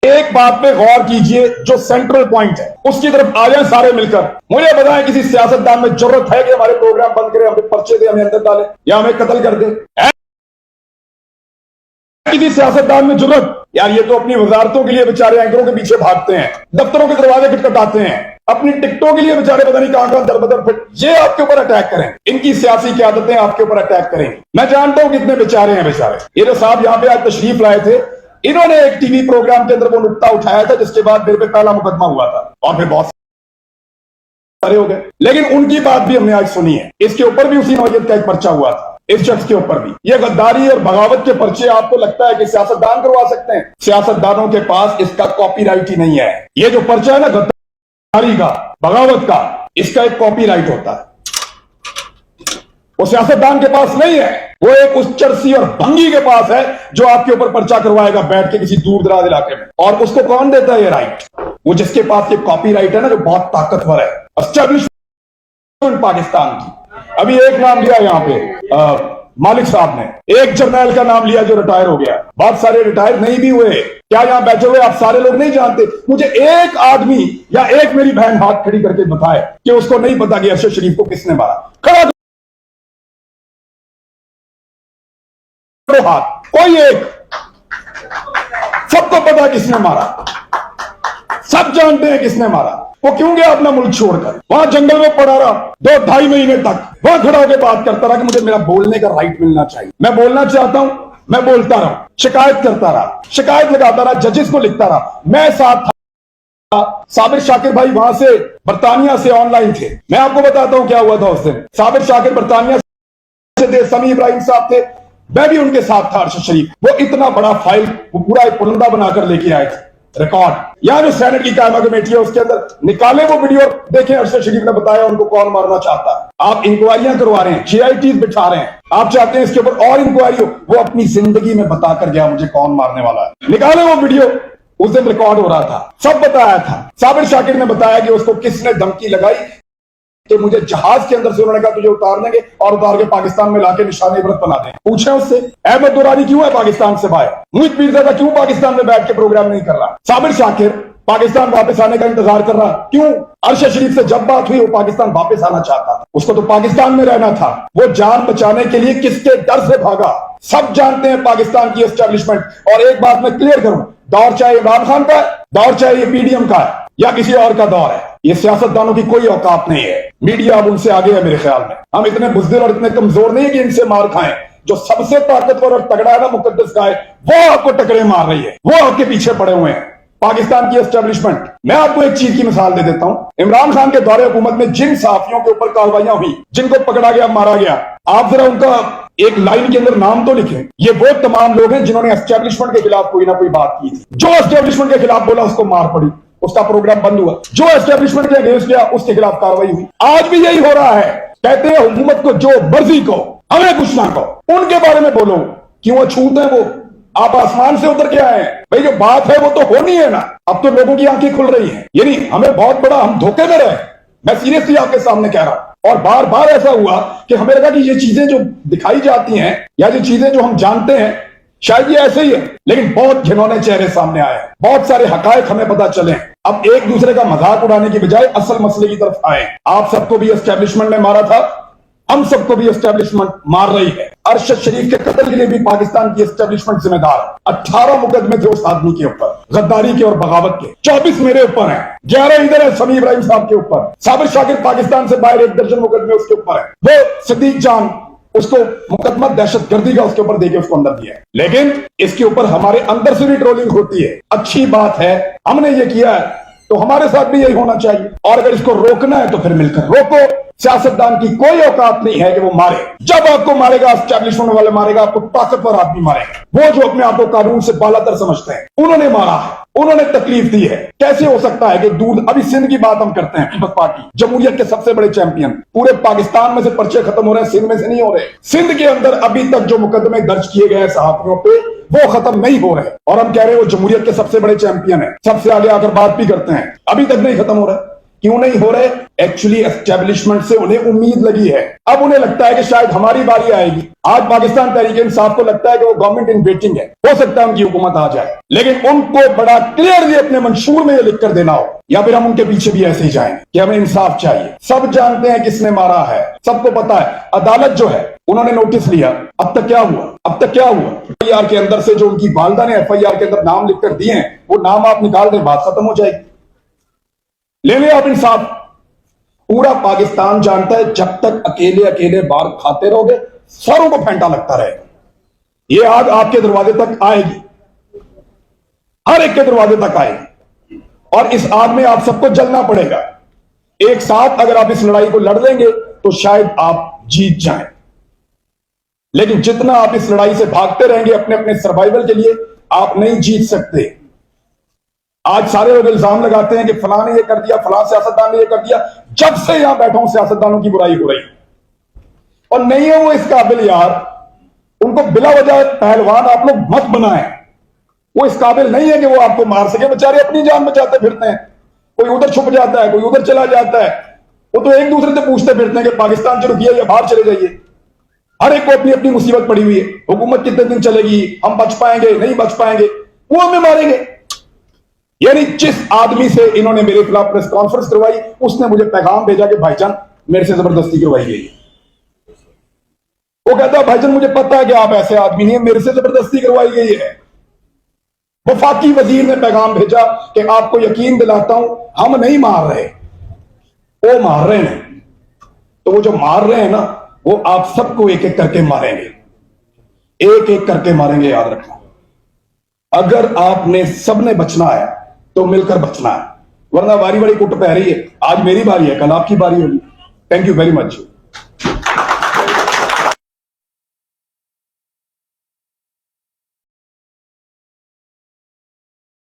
एक बात पे गौर कीजिए, जो सेंट्रल पॉइंट है उसकी तरफ आ जाए सारे मिलकर। मुझे बताएं, किसी सियासतदान में जरूरत है कि हमारे प्रोग्राम बंद करे, हमें पर्चे दे, हमें अंदर डाले या हमें कत्ल कर दे? किसी सियासतदान में जरूरत? यार ये तो अपनी वजारतों के लिए बेचारे एंकरों के पीछे भागते हैं, दफ्तरों के दरवाजे खटखटाते हैं, अपनी टिकटों के लिए बेचारे पता नहीं कहां कहां दर बदर फिट। ये आपके ऊपर अटैक करें, इनकी सियासी क़यादतें आपके ऊपर अटैक करेंगी। मैं जानता हूं कितने बेचारे हैं बेचारे। ये जो साहब यहां पे आज तशरीफ लाए थे, इन्होंने एक टीवी प्रोग्राम के अंदर वो नुक्ता उठाया था जिसके बाद मेरे पे पहला मुकदमा हुआ था और फिर बहुत सारे हो गए, लेकिन उनकी बात भी हमने आज सुनी है। इसके ऊपर भी उसी नौयत का एक पर्चा हुआ था, इस शख्स के ऊपर भी। ये गद्दारी और बगावत के पर्चे आपको लगता है कि सियासतदान करवा सकते हैं? सियासतदानों के पास इसका कॉपीराइट ही नहीं है। ये जो पर्चा है ना गद्दारी का, बगावत का, इसका एक कॉपीराइट होता है, वो सियासतदान के पास नहीं है। वो एक उस चरसी और भंगी के पास है जो आपके ऊपर पर्चा करवाएगा बैठ के किसी दूर दराज इलाके में। और उसको कौन देता है ये राइट? वो जिसके पास ये कॉपीराइट है ना, जो बहुत ताकतवर है, एस्टेब्लिशमेंट पाकिस्तान की। अभी एक नाम लिया यहां पे मालिक साहब ने, एक जर्नैल का नाम लिया जो रिटायर हो गया, बहुत सारे रिटायर नहीं भी हुए। क्या यहां बैठे हुए आप सारे लोग नहीं जानते? मुझे एक आदमी या एक मेरी बहन हाथ खड़ी करके बताए कि उसको नहीं पता कि अरशद शरीफ को किसने मारा। खड़ा हाथ, कोई एक। सबको पता किसने मारा, सब जानते हैं किसने मारा। वो क्यों गया अपना मुल्क छोड़कर? वहां जंगल में पड़ा रहा 2-2.5 महीने तक, वहां खड़ा होकर बात करता रहा कि मुझे मेरा बोलने का राइट मिलना चाहिए, मैं बोलना चाहता हूं, मैं बोलता रहा। शिकायत करता रहा, शिकायत लगाता रहा, जजेस को लिखता रहा, मैं साथ था। साबिर शाकिर भाई वहां से बरतानिया से ऑनलाइन थे। मैं आपको बताता हूं क्या हुआ था उस दिन। साबिर शाकिर बरतानिया से थे, समी इब्राहिम साहब थे, मैं भी उनके साथ था। अरशद शरीफ वो इतना बड़ा फाइल, वो पूरा एक पुरंदा बनाकर लेके आए थे, रिकॉर्ड। या जो सेनेट की कायमा कमेटी है उसके अंदर निकाले वो वीडियो, देखें अरशद शरीफ ने बताया उनको कौन मारना चाहता है। आप इंक्वायरियां करवा रहे हैं, JIT बिठा रहे हैं, आप चाहते हैं इसके ऊपर और इंक्वायरी हो। वो अपनी जिंदगी में बताकर गया मुझे कौन मारने वाला है। निकाले वो वीडियो, उस दिन रिकॉर्ड हो रहा था, सब बताया था। साबिर शाकिर ने बताया कि उसको किसने धमकी लगाई कि मुझे जहाज के अंदर से उन्होंने कहा तुझे उतार देंगे और उतार के पाकिस्तान में लाके निशान इबरत बना दें। पूछे उससे, अहमद दुरानी क्यों है पाकिस्तान से बाहर? मुहित पीरज़ादा क्यों पाकिस्तान में बैठ के प्रोग्राम नहीं कर रहा? साबिर शाकिर पाकिस्तान वापस आने का इंतजार कर रहा, क्यों? अरशद शरीफ से जब बात हुई वो पाकिस्तान वापस आना चाहता था, उसको तो पाकिस्तान में रहना था। वो जान बचाने के लिए किसके डर से भागा? सब जानते हैं पाकिस्तान की एस्टेब्लिशमेंट। और एक बात मैं क्लियर करूं, दौर चाहे इमरान खान का है, दौर चाहे ये PDM का है या किसी और का दौर है, ये सियासतदानों की कोई औकात नहीं है। मीडिया अब उनसे आगे है मेरे ख्याल में। हम इतने बुज़दिल और इतने कमजोर नहीं है कि इनसे मार खाएं। जो सबसे ताकतवर और तगड़ा है ना, मुकद्दस गाय, वो आपको टकरे मार रही है, वो आपके पीछे पड़े हुए हैं, पाकिस्तान की एस्टेब्लिशमेंट। मैं आपको एक चीज की मिसाल दे देता हूं। इमरान खान के दौरे हुकूमत में जिन सहाफियों के ऊपर कार्रवाइयां हुई, जिनको पकड़ा गया, मारा गया, आप जरा उनका एक लाइन के अंदर नाम तो लिखें। ये वो तमाम लोग हैं जिन्होंने एस्टेब्लिशमेंट के खिलाफ कोई ना कोई बात की थी। जो एस्टेब्लिशमेंट के खिलाफ बोला उसको मार पड़ी, उसका प्रोग्राम बंद हुआ। जो एस्टेब्लिशमेंट के अगेंस्ट गया उसके खिलाफ कार्रवाई हुई। आज भी यही हो रहा है। कहते हैं हुकूमत को जो मर्जी को, हमें कुछ ना कहो, उनके बारे में बोलो। क्यों छूते हैं वो? आप आसमान से उतर के आए हैं भाई, जो बात है वो तो होनी है ना। अब तो लोगों की आंखें खुल रही हैं, यानी हमें बहुत बड़ा, हम धोखे में रहे। मैं सीरियसली आपके सामने कह रहा हूं। और बार बार ऐसा हुआ कि हमें लगा कि ये चीजें जो दिखाई जाती हैं या ये चीजें जो हम जानते हैं शायद ये ऐसे ही है, लेकिन बहुत घिनौने चेहरे सामने आए, बहुत सारे हकायक हमें पता चले। अब एक दूसरे का मजाक उड़ाने की बजाय असल मसले की तरफ आए। आप सबको भी एस्टेब्लिशमेंट ने मारा था, हम सबको भी एस्टेब्लिशमेंट मार रही है। अरशद शरीफ के कत्ल के लिए भी पाकिस्तान की एस्टेब्लिशमेंट जिम्मेदार है। 18 मुकदमे थे उस आदमी के ऊपर, गद्दारी के और बगावत के। 24 मेरे ऊपर हैं, 11 इधर है समी इब्राहिम साहब के ऊपर। साबिर शाकिर पाकिस्तान से बाहर 1 दर्जन मुकदमे उसके ऊपर है। वो सिद्दीक जान, उसको मुकदमा दहशतगर्दी का उसके ऊपर देके उसको अंदर दिया है। लेकिन इसके ऊपर हमारे अंदर से भी ट्रोलिंग होती है। अच्छी बात है, हमने ये किया है तो हमारे साथ भी यही होना चाहिए। और अगर इसको रोकना है तो फिर मिलकर रोको। सियासतदान की कोई औकात नहीं है कि वो मारे। जब आपको मारेगा एस्टेब्लिशमेंट वाले मारेगा, आपको ताकतवर आदमी मारेगा। वो जो अपने आप को कानून से बालातर समझते हैं, उन्होंने मारा है, उन्होंने तकलीफ दी है। कैसे हो सकता है कि दूर, अभी सिंध की बात हम करते हैं, पीपल्स पार्टी जमहूरियत के सबसे बड़े चैंपियन, पूरे पाकिस्तान में से पर्चे खत्म हो रहे हैं, सिंध में से नहीं हो रहे। सिंध के अंदर अभी तक जो मुकदमे दर्ज किए गए हैं सहाफियों पे, वो खत्म नहीं हो रहे। और हम कह रहे हैं वो जमहूरियत के सबसे बड़े चैंपियन है, सबसे आगे आकर बात भी करते हैं, अभी तक नहीं खत्म हो रहा है। क्यों नहीं हो रहे? एक्चुअली एस्टेब्लिशमेंट से उन्हें उम्मीद लगी है। अब उन्हें लगता है कि शायद हमारी बारी आएगी। आज पाकिस्तान तहरीक इंसाफ को लगता है कि वो गवर्नमेंट इन वेटिंग है, हो सकता है उनकी हुकूमत आ जाए, लेकिन उनको बड़ा क्लियरली अपने मंशूर में ये लिख कर देना हो, या फिर हम उनके पीछे भी ऐसे ही जाएंगे कि हमें इंसाफ चाहिए। सब जानते हैं किसने मारा है, सबको पता है। अदालत जो है उन्होंने नोटिस लिया। अब तक क्या हुआ? अब तक क्या हुआ? एफआईआर के अंदर से जो उनकी वालदा ने एफआईआर के अंदर नाम लिखकर दिए हैं, वो नाम आप निकाल दें, बात खत्म हो जाएगी। ले लें आप इंसाफ। पूरा पाकिस्तान जानता है जब तक अकेले अकेले बार खाते रहोगे सरों को फेंटा लगता रहेगा। ये आग आपके दरवाजे तक आएगी, हर एक के दरवाजे तक आएगी, और इस आग में आप सबको जलना पड़ेगा। एक साथ अगर आप इस लड़ाई को लड़ लेंगे तो शायद आप जीत जाएं, लेकिन जितना आप इस लड़ाई से भागते रहेंगे अपने अपने सर्वाइवल के लिए, आप नहीं जीत सकते। आज सारे लोग इल्जाम लगाते हैं कि फलां ने ये कर दिया, फलां सियासतदान ने ये कर दिया। जब से यहां बैठा हूं सियासतदानों की बुराई हो रही, और नहीं है वो इस काबिल यार। उनको बिला वजह पहलवान आप लोग मत बनाएं। वो इस काबिल नहीं है कि वो आपको मार सके। बेचारे अपनी जान बचाते फिरते हैं, कोई उधर छुप जाता है, कोई उधर चला जाता है। वो तो एक दूसरे से पूछते फिरते हैं कि पाकिस्तान से रुकिए या बाहर चले जाइए। हर एक को अपनी अपनी मुसीबत पड़ी हुई है। हुकूमत कितने दिन चलेगी, हम बच पाएंगे नहीं बच पाएंगे, वो हमें मारेंगे। यानी जिस आदमी से इन्होंने मेरे खिलाफ प्रेस कॉन्फ्रेंस करवाई, उसने मुझे पैगाम भेजा कि भाईजान मेरे से जबरदस्ती करवाई गई है। वो कहता है भाईजान मुझे पता है कि आप ऐसे आदमी नहीं है, मेरे से जबरदस्ती करवाई गई है। वफाकी वजीर ने पैगाम भेजा कि आपको यकीन दिलाता हूं हम नहीं मार रहे, वो मार रहे हैं। तो वो जो मार रहे हैं ना, वो आप सबको एक एक करके मारेंगे, एक एक करके मारेंगे, याद रखना। अगर आपने सबने बचना है तो मिलकर बचना है, वरना बारी बारी कुट पह रही है। आज मेरी बारी है, कल आपकी बारी होगी। Thank you very much.